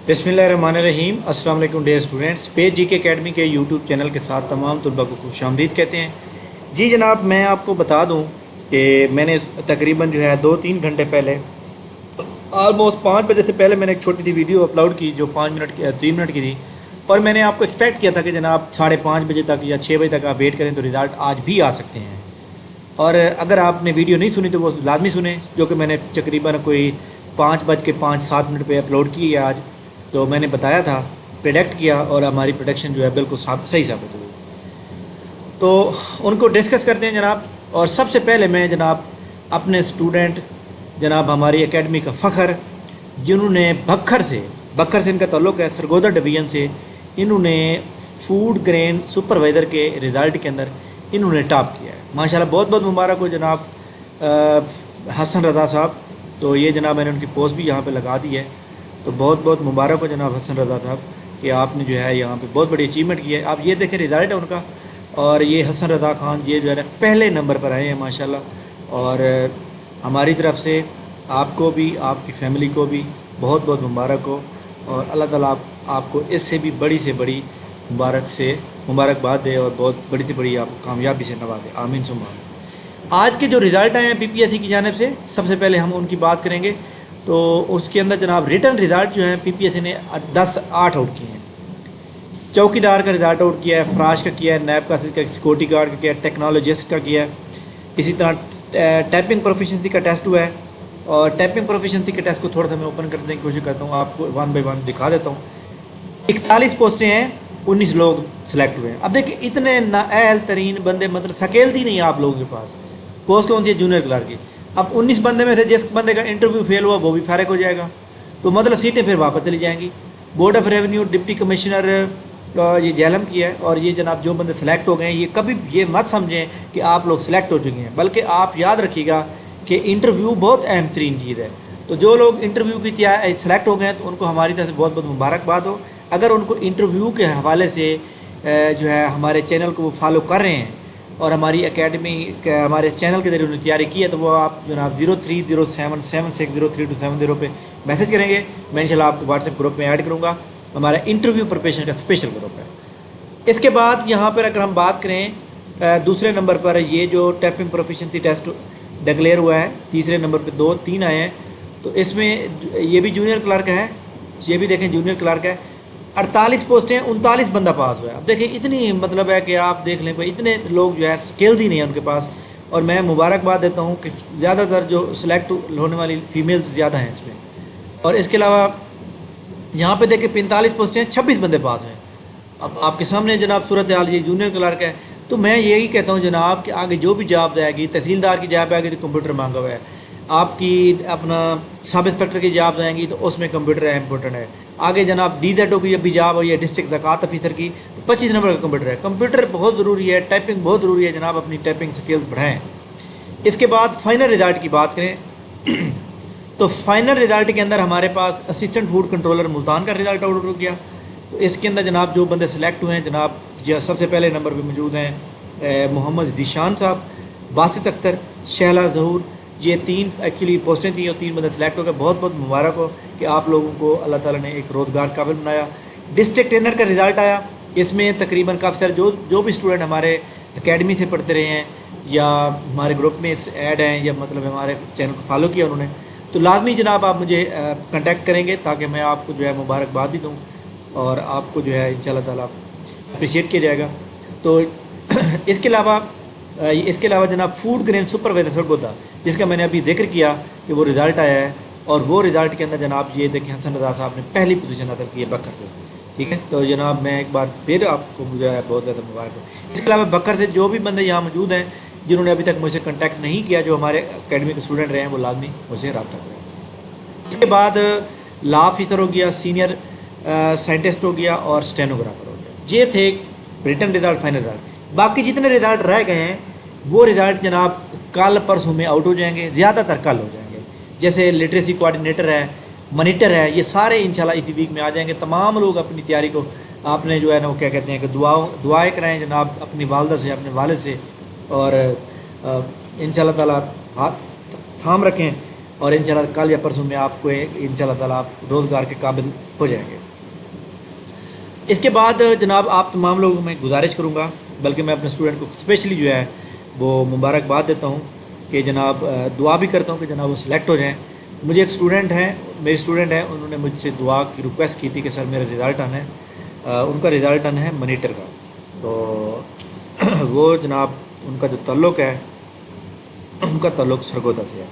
बिस्मिल्लाहिर्रहमानिर्रहीम। अस्सलाम वालेकुम डियर स्टूडेंट्स। पेज जी के अकेडमी के यूट्यूब चैनल के साथ तमाम तलबा को खुशामदीद कहते हैं। जी जनाब, मैं आपको बता दूं कि मैंने तकरीबन जो है 2-3 घंटे पहले, ऑलमोस्ट 5 बजे से पहले मैंने एक छोटी सी वीडियो अपलोड की जो 5 मिनट की 3 मिनट की थी। और मैंने आपको एक्सपेक्ट किया था कि जनाब 5:30 बजे तक या 6 बजे तक आप वेट करें तो रिज़ल्ट आज भी आ सकते हैं। और अगर आपने वीडियो नहीं सुनी तो वो लाजमी सुने, जो कि मैंने तकरीबन कोई 5:05-7 पे अपलोड की है आज। तो मैंने बताया था, प्रेडिक्ट किया, और हमारी प्रोडक्शन जो है बिल्कुल सही साबित हुई। तो उनको डिस्कस करते हैं जनाब। और सबसे पहले मैं जनाब अपने स्टूडेंट जनाब हमारी एकेडमी का फ़ख्र, जिन्होंने बखर से इनका ताल्लुक़ है, सरगोदा डिवीज़न से, इन्होंने फूड ग्रेन सुपरवाइज़र के रिज़ल्ट के अंदर इन्होंने टॉप किया है। माशाल्लाह, बहुत बहुत मुबारक हो जनाब हसन रज़ा साहब। तो ये जनाब मैंने उनकी पोस्ट भी यहाँ पे लगा दी है। तो बहुत बहुत मुबारक हो जनाब हसन रज़ा साहब कि आपने जो है यहाँ पे बहुत बड़ी अचीवमेंट की है। आप ये देखें रिज़ल्ट है उनका, और ये हसन रज़ा खान ये जो है पहले नंबर पर आए हैं माशाल्लाह। और हमारी तरफ से आपको भी, आपकी फ़ैमिली को भी बहुत बहुत मुबारक हो, और अल्लाह ताला आपको इससे भी बड़ी से बड़ी मुबारकबाद दे, और बहुत बड़ी से बड़ी आपको कामयाबी से नवाजे। आमीन सुम्मा आमीन। आज के जो रिज़ल्ट आए हैं PPSC की जानिब से, सबसे पहले हम उनकी बात करेंगे। तो उसके अंदर जनाब रिटर्न रिज़ल्ट जो है PPSC ने 10-8 आउट किए हैं। चौकीदार का रिज़ल्ट आउट किया है, फ्राश का किया है, नैब का सिक्योरिटी गार्ड का किया है, टेक्नोलॉजिस्ट का किया है। इसी तरह टाइपिंग प्रोफिशेंसी का टेस्ट हुआ है। और टाइपिंग प्रोफिशेंसी के टेस्ट को थोड़ा सा मैं ओपन करने की कोशिश करता हूँ, आपको 1 बाय 1 दिखा देता हूँ। 41 पोस्टें हैं, 19 लोग सेलेक्ट हुए हैं। अब देखिए, इतने नाअहल तरीन बंदे, मतलब सकेलती नहीं है आप लोगों के पास। पोस्ट कौन सी है? जूनियर क्लर्क की। अब 19 बंदे में से जिस बंदे का इंटरव्यू फेल हुआ वो भी फारिग हो जाएगा, तो मतलब सीटें फिर वापस चली जाएंगी। Board of revenue deputy commissioner ये जेलम की है। और ये जनाब जो बंदे सेलेक्ट हो गए हैं, ये कभी ये मत समझें कि आप लोग सेलेक्ट हो चुके हैं, बल्कि आप याद रखिएगा कि इंटरव्यू बहुत अहम तरीन चीज़ है। तो जो लोग इंटरव्यू की सेलेक्ट हो गए हैं तो उनको हमारी तरफ से बहुत बहुत मुबारकबाद हो। अगर उनको इंटरव्यू के हवाले से जो है हमारे चैनल को वो फॉलो कर रहे हैं और हमारी एकेडमी हमारे चैनल के ज़रिए उन्होंने तैयारी की है, तो वो आप जनाब 0307760370 पे मैसेज करेंगे। मैं इंशाल्लाह आपको व्हाट्सएप ग्रुप में ऐड करूँगा। हमारा इंटरव्यू प्रिपरेशन का स्पेशल ग्रुप है। इसके बाद यहाँ पर अगर हम बात करें दूसरे नंबर पर, ये जो टाइपिंग प्रोफिशिएंसी टेस्ट डिक्लेयर हुआ है, तीसरे नंबर पर 2-3 आए हैं। तो इसमें ये भी जूनियर क्लर्क है, ये भी देखें जूनियर क्लर्क है। 48 पोस्टें, 39 बंदा पास हुआ है। अब देखिए, इतनी मतलब है कि आप देख लें भाई, इतने लोग जो है स्किल्स ही नहीं है उनके पास। और मैं मुबारकबाद देता हूँ कि ज़्यादातर जो सिलेक्ट होने वाली फ़ीमेल्स ज़्यादा हैं इसमें। और इसके अलावा यहाँ पे देखिए 45 पोस्टें हैं, 26 बंदे पास हैं। अब आपके सामने जनाब सूरत हाल, ये जूनियर क्लर्क है। तो मैं यही कहता हूँ जनाब कि आगे जो भी जॉब आएगी, तहसीलदार की जॉब आएगी तो कंप्यूटर मांगा हुआ है, आपकी अपना सब इंस्पेक्टर की जॉब आएंगी तो उसमें कंप्यूटर है, इम्पोर्टेंट है। आगे जनाब DZO की जब भी जॉब हुई है, डिस्ट्रिक्ट ज़कात ऑफिसर की, तो 25 नंबर का कंप्यूटर है। कंप्यूटर बहुत ज़रूरी है, टाइपिंग बहुत ज़रूरी है जनाब, अपनी टाइपिंग स्किल्स बढ़ाएँ। इसके बाद फाइनल रिज़ल्ट की बात करें तो फाइनल रिज़ल्ट के अंदर हमारे पास असिस्टेंट फूड कंट्रोलर मुल्तान का रिज़ल्ट आउट हो गया। तो इसके अंदर जनाब जो बंदे सेलेक्ट हुए हैं जनाब, सबसे पहले नंबर पर मौजूद हैं मोहम्मद ज़ीशान साहब, बासित अख्तर, शहला ज़हूर। ये 3 एक्चुअली पोस्टें थी और 3 बंदे सेलेक्ट हो गए। बहुत बहुत मुबारक हो कि आप लोगों को अल्लाह ताला ने एक रोज़गार काबिल बनाया। डिस्ट्रिक्ट ट्रेनर का रिज़ल्ट आया। इसमें तकरीबन काफ़ी सारे जो भी स्टूडेंट हमारे एकेडमी से पढ़ते रहे हैं या हमारे ग्रुप में ऐड हैं या मतलब हमारे चैनल को फॉलो किया उन्होंने, तो लाजमी जनाब आप मुझे कांटेक्ट करेंगे ताकि मैं आपको जो है मुबारकबाद भी दूँ और आपको जो है इंशाल्लाह ताला अप्रिशिएट किया जाएगा। तो इसके अलावा जनाब फूड ग्रेन सुपरवाइज़र सरगोदा, जिसका मैंने अभी जिक्र किया कि वो रिज़ल्ट आया है। और वो रिज़ल्ट के अंदर जनाब ये देखें हसन रज़ा साहब ने पहली पोजीशन हासिल की है बकर से। ठीक है, तो जनाब मैं एक बार फिर आपको मुझे बहुत ज़्यादा मुबारक हो। इसके अलावा बकर से जो भी बंदे यहाँ मौजूद हैं जिन्होंने अभी तक मुझसे कॉन्टैक्ट नहीं किया, जो हमारे अकेडमी के स्टूडेंट रहे हैं, वो लाजमी मुझसे रब्ता करें। इसके बाद लॉ ऑफिसर हो गया, सीनियर साइंटिस्ट हो गया और स्टेनोग्राफर हो गया। ये थे रिटन रिज़ल्ट, फाइनल रिज़ल्ट। बाकी जितने रिज़ल्ट रह गए हैं वो रिज़ल्ट जनाब कल परसों में आउट हो जाएंगे, ज़्यादातर कल हो जाएंगे। जैसे लिटरेसी कोऑर्डिनेटर है, मॉनिटर है, ये सारे इंशाल्लाह इसी वीक में आ जाएंगे। तमाम लोग अपनी तैयारी को आपने जो है ना वो क्या कहते हैं कि दुआएं कराएं जनाब अपनी वालदा से, अपने वालिद से, और इंशाल्लाह ताला हाथ थाम रखें। और इंशाल्लाह कल या परसों में आपको इंशाल्लाह ताला आप रोज़गार के काबिल हो जाएंगे। اس کے بعد جناب آپ تمام لوگوں میں گزارش کروں گا، بلکہ میں اپنے اسٹوڈنٹ کو اسپیشلی جو ہے وہ مبارکباد دیتا ہوں کہ جناب دعا بھی کرتا ہوں کہ جناب وہ سلیکٹ ہو جائیں۔ مجھے ایک اسٹوڈنٹ ہیں، میری اسٹوڈنٹ ہیں، انہوں نے مجھ سے دعا کی ریکویسٹ کی تھی کہ سر میرا رزلٹ آنا ہے، ان کا رزلٹ آنا ہے منیٹر کا، تو وہ جناب ان کا جو تعلق ہے ان کا تعلق سرگودا سے ہے،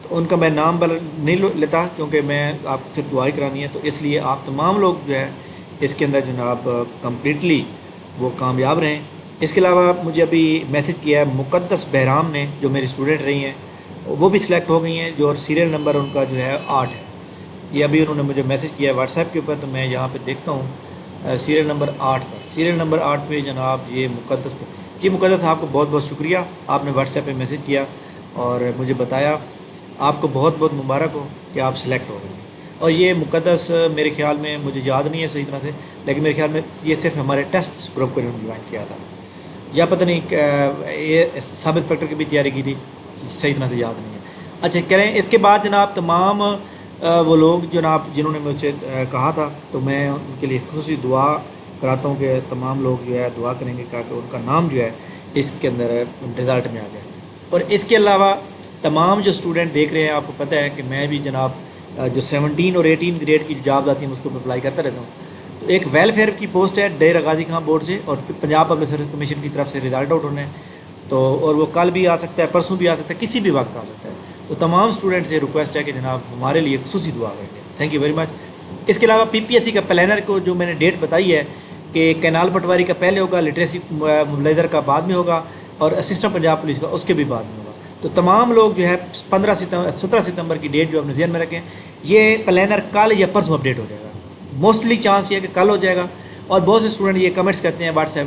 تو ان کا میں نام نہیں لیتا کیونکہ میں آپ سے دعائی کرانی ہے، تو اس لیے آپ تمام لوگ جو ہے اس کے اندر جناب کمپلیٹلی وہ کامیاب رہیں۔ اس کے علاوہ مجھے ابھی میسج کیا ہے مقدس بہرام نے، جو میری اسٹوڈنٹ رہی ہیں، وہ بھی سلیکٹ ہو گئی ہیں، جو سیریل نمبر ان کا جو ہے 8 ہے۔ یہ ابھی انہوں نے مجھے میسج کیا ہے واٹس ایپ کے اوپر، تو میں یہاں پہ دیکھتا ہوں سیریل نمبر 8 پر، سیریل نمبر 8 پہ جناب یہ مقدس پہ۔ جی مقدس، آپ کو بہت بہت شکریہ، آپ نے واٹس ایپ پہ میسج کیا اور مجھے بتایا، آپ کو بہت بہت مبارک ہو کہ آپ سلیکٹ ہو گئے۔ اور یہ مقدس میرے خیال میں، مجھے یاد نہیں ہے صحیح طرح سے، لیکن میرے خیال میں یہ صرف ہمارے ٹیسٹ گروپ کو انہوں نے جوائن کیا تھا، یا پتہ نہیں یہ سب انسپیکٹر کی بھی تیاری کی تھی، صحیح طرح سے یاد نہیں ہے۔ اچھا کریں، اس کے بعد جناب تمام وہ لوگ جناب جنہوں نے مجھ سے کہا تھا، تو میں ان کے لیے خصوصی دعا کراتا ہوں کہ تمام لوگ جو ہے دعا کریں گے تاکہ ان کا نام جو ہے اس کے اندر رزلٹ میں آ جائے۔ اور اس کے علاوہ تمام جو اسٹوڈنٹ دیکھ رہے ہیں، آپ کو پتہ ہے کہ میں بھی جناب جو 17 اور 18 گریڈ کی جابز آتی ہیں اس کو اپلائی کرتا رہتا ہوں، تو ایک ویلفیئر کی پوسٹ ہے ڈیر غازی خان بورڈ سے، اور پنجاب پبلک سروس کمیشن کی طرف سے رزلٹ آؤٹ ہونا ہے، تو اور وہ کل بھی آ سکتا ہے، پرسوں بھی آ سکتا ہے، کسی بھی وقت آ سکتا ہے۔ تو تمام اسٹوڈنٹ سے ریکویسٹ ہے کہ جناب ہمارے لیے خصوصی دعا کریں گے۔ Thank you very much. اس کے علاوہ پی پی ایس سی کا پلانر کو جو میں نے ڈیٹ بتائی ہے کہ کینال پٹواری کا پہلے ہوگا، لٹریسی موبلائزر کا بعد میں ہوگا، اور اسسٹنٹ پنجاب پولیس کا اس کے بھی بعد میں ہوگا۔ تو تمام لوگ جو ہے 17 ستمبر کی ڈیٹ جو اپنے ذہن میں رکھیں، یہ پلانر کل یا پرسوں اپڈیٹ ہو جائے گا، موسٹلی چانس یہ ہے کہ کل ہو جائے گا۔ اور بہت سے اسٹوڈنٹ یہ کمنٹس کرتے ہیں واٹس ایپ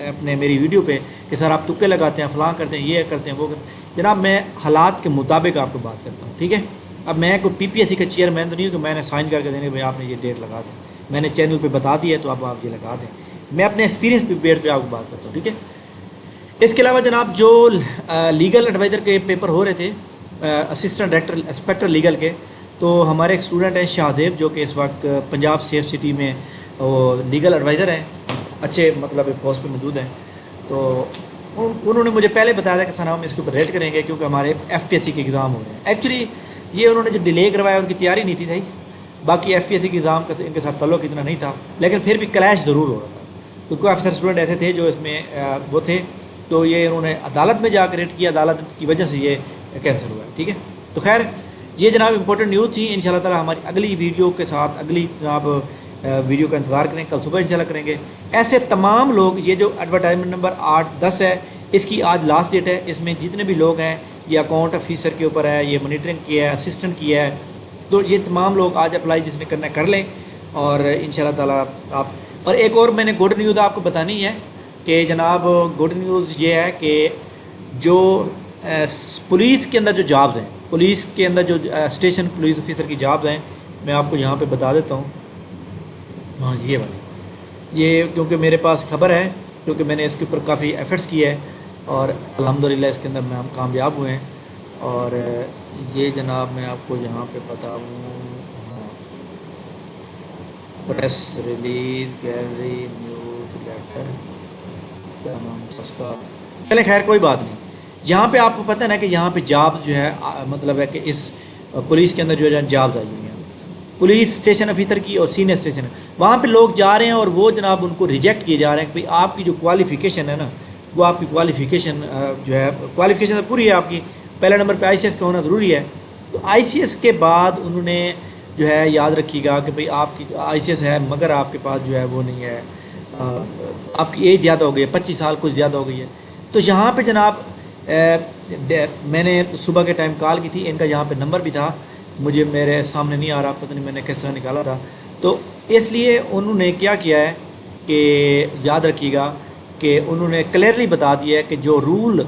اپنے میری ویڈیو پہ کہ سر آپ تکے لگاتے ہیں، فلاں کرتے ہیں، یہ کرتے ہیں، وہ کرتے ہیں۔ جناب میں حالات کے مطابق آپ کو بات کرتا ہوں، ٹھیک ہے؟ اب میں کوئی پی پی ایس سی کا چیئرمین تو نہیں ہوں کہ میں نے سائن کر کے دینے بھائی آپ نے یہ ڈیٹ لگا دیں، میں نے چینل پہ بتا دیا ہے تو اب آپ یہ لگا دیں، میں اپنے ایکسپیرینس پہ بیٹ پہ آپ کو بات کرتا ہوں، ٹھیک ہے؟ اس کے علاوہ جناب جو لیگل ایڈوائزر کے پیپر ہو رہے تھے، اسسٹنٹ ڈائریکٹر انسپیکٹر لیگل کے، تو ہمارے ایک اسٹوڈنٹ ہیں شاہزیب، جو کہ اس وقت پنجاب سیف سٹی میں وہ لیگل ایڈوائزر ہیں، اچھے مطلب پوسٹ پہ موجود ہیں، تو انہوں نے مجھے پہلے بتایا تھا کہ سر ہم اس کے اوپر ریٹ کریں گے کیونکہ ہمارے ایف پی ایس سی کے ایگزام ہو رہے ہیں۔ ایکچولی یہ انہوں نے جو ڈیلے کروایا ان کی تیاری نہیں تھی صحیح، باقی ایف پی ایس سی کے ایگزام کا ان کے ساتھ تعلق اتنا نہیں تھا، لیکن پھر بھی کلیش ضرور ہو رہا تھا کیونکہ افسر اسٹوڈنٹ ایسے تھے جو اس میں وہ تھے، تو یہ انہوں نے عدالت میں جا کے ریٹ کیا، عدالت کی وجہ سے یہ کینسل ہوا ہے، ٹھیک ہے؟ تو خیر یہ جناب امپورٹنٹ نیوز تھی۔ انشاءاللہ تعالی ہماری اگلی ویڈیو کے ساتھ اگلی جناب ویڈیو کا انتظار کریں، کل صبح انشاءاللہ کریں گے۔ ایسے تمام لوگ، یہ جو ایڈورٹائزمنٹ نمبر 8-10 ہے، اس کی آج لاسٹ ڈیٹ ہے، اس میں جتنے بھی لوگ ہیں، یہ اکاؤنٹ آفیسر کے اوپر ہے، یہ مانیٹرنگ کیا ہے، اسسٹنٹ کیا ہے، تو یہ تمام لوگ آج اپلائی جس نے کرنا ہے کر لیں، اور انشاءاللہ تعالی آپ۔ اور ایک اور میں نے گڈ نیوز آپ کو بتانی ہے کہ جناب گڈ نیوز یہ ہے کہ جو پولیس کے اندر جو جابز ہیں، پولیس کے اندر جو اسٹیشن پولیس آفیسر کی جابز ہیں، میں آپ کو یہاں پہ بتا دیتا ہوں، ہاں یہ والی، یہ کیونکہ میرے پاس خبر ہے، کیونکہ میں نے اس کے اوپر کافی ایفرٹس کیے ہیں اور الحمدللہ اس کے اندر میں ہم کامیاب ہوئے ہیں۔ اور یہ جناب میں آپ کو یہاں پہ بتاؤں، press release gallery newsletter, کیا نام تھا اس کا، چلیں خیر کوئی بات نہیں۔ یہاں پہ آپ کو پتہ ہے نا کہ یہاں پہ جاب جو ہے مطلب ہے کہ اس پولیس کے اندر جو ہے جابز آئی ہوئی ہیں، پولیس اسٹیشن آفیسر کی اور سینئر اسٹیشن، وہاں پہ لوگ جا رہے ہیں اور وہ جناب ان کو ریجیکٹ کیے جا رہے ہیں کہ بھئی آپ کی جو کوالیفیکیشن ہے نا، وہ آپ کی کوالیفیکیشن جو ہے، کوالیفیکیشن پوری ہے آپ کی، پہلے نمبر پہ آئی سی ایس کا ہونا ضروری ہے، تو آئی سی ایس کے بعد انہوں نے جو ہے یاد رکھیے گا کہ بھئی آپ کی آئی سی ایس ہے مگر آپ کے پاس جو ہے وہ نہیں ہے، آپ کی ایج زیادہ ہو گئی ہے، 25 سال کچھ زیادہ ہو گئی ہے۔ تو یہاں پہ جناب میں نے صبح کے ٹائم کال کی تھی، ان کا یہاں پہ نمبر بھی تھا، مجھے میرے سامنے نہیں آ رہا، پتہ نہیں میں نے کس طرح نکالا تھا، تو اس لیے انہوں نے کیا کیا ہے کہ یاد رکھیے گا کہ انہوں نے کلیئرلی بتا دیا ہے کہ جو رول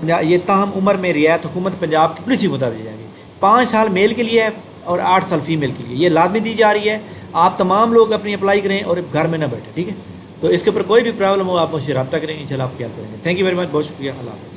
یہ تاہم عمر میں رعایت حکومت پنجاب کی پولیس کی مطابق جائے گی، 5 سال میل کے لیے ہے اور 8 سال فیمیل کے لیے، یہ لازمی دی جا رہی ہے۔ آپ تمام لوگ اپنی اپلائی کریں اور گھر میں نہ بیٹھیں، ٹھیک ہے؟ تو اس کے اوپر کوئی بھی پرابلم ہو آپ مجھ سے رابطہ کریں، انشاءاللہ آپ کی ہیلپ کریں گے۔ تھینک یو ویری مچ، بہت شکریہ، اللہ حافظ۔